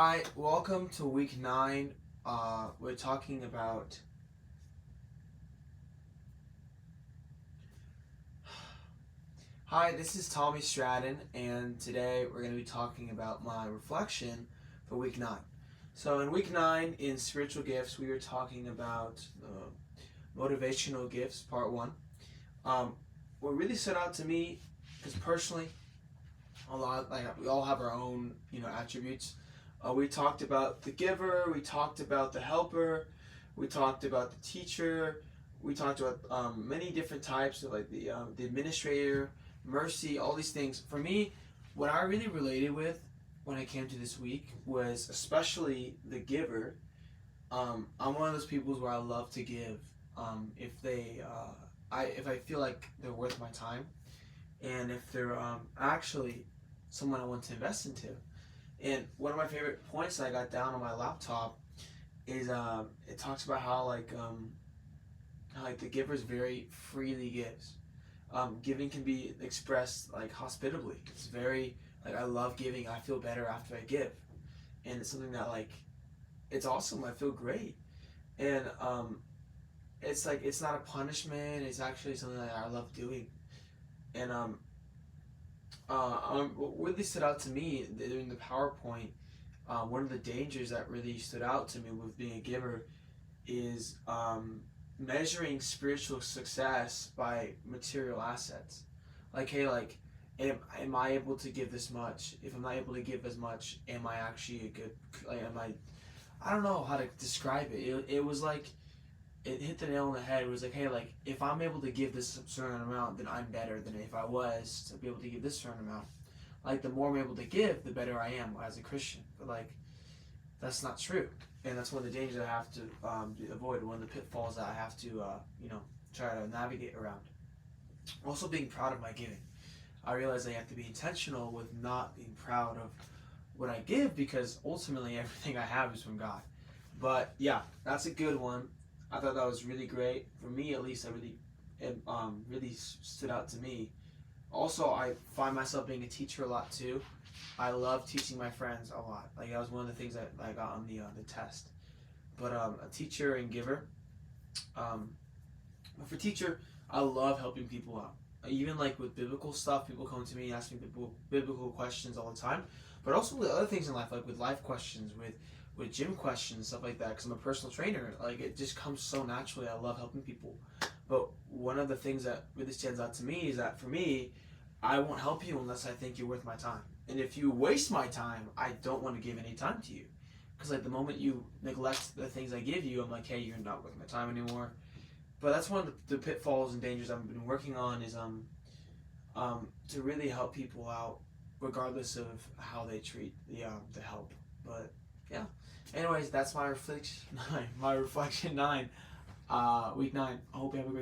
Hi, welcome to week 9. We're talking about. Hi, this is Tommy Stratton, and today we're going to be talking about my reflection for week 9. So, in week 9, in spiritual gifts, we were talking about motivational gifts, part 1. What really stood out to me, because personally, a lot like we all have our own attributes. We talked about the giver, we talked about the helper, we talked about the teacher, we talked about many different types of like the administrator, mercy, all these things. For me, what I really related with when I came to this week was especially the giver. I'm one of those people where I love to give. If I feel like they're worth my time, and if they're actually someone I want to invest into. And one of my favorite points that I got down on my laptop is it talks about how like the giver's very freely gives. Giving can be expressed like hospitably. It's very like I love giving. I feel better after I give, and it's something that like it's awesome. I feel great, and it's like it's not a punishment. It's actually something that I love doing, and what really stood out to me in the PowerPoint, one of the dangers that really stood out to me with being a giver is measuring spiritual success by material assets. Like, hey, like, am I able to give this much? If I'm not able to give as much, am I actually a good, like, I don't know how to describe it. It was like, it hit the nail on the head. It was like, hey, like, if I'm able to give this certain amount, then I'm better than if I was to be able to give this certain amount. Like, the more I'm able to give, the better I am as a Christian. But, like, that's not true. And that's one of the dangers I have to avoid, one of the pitfalls that I have to, try to navigate around. Also, being proud of my giving. I realize I have to be intentional with not being proud of what I give because ultimately everything I have is from God. But yeah, that's a good one. I thought that was really great for me, at least. It really stood out to me. Also, I find myself being a teacher a lot too. I love teaching my friends a lot. Like that was one of the things that I got on the test. But a teacher and giver. Um, for teacher, I love helping people out. Even like with biblical stuff, people come to me and ask me biblical questions all the time. But also with other things in life, like with life questions, with gym questions, stuff like that. Because I'm a personal trainer, like it just comes so naturally. I love helping people. But one of the things that really stands out to me is that for me, I won't help you unless I think you're worth my time. And if you waste my time, I don't want to give any time to you. Because like the moment you neglect the things I give you, I'm like, hey, you're not worth my time anymore. But that's one of the pitfalls and dangers I've been working on is to really help people out, regardless of how they treat the help. But yeah. Anyways, that's my reflection 9. My reflection 9. Week 9. I hope you have a great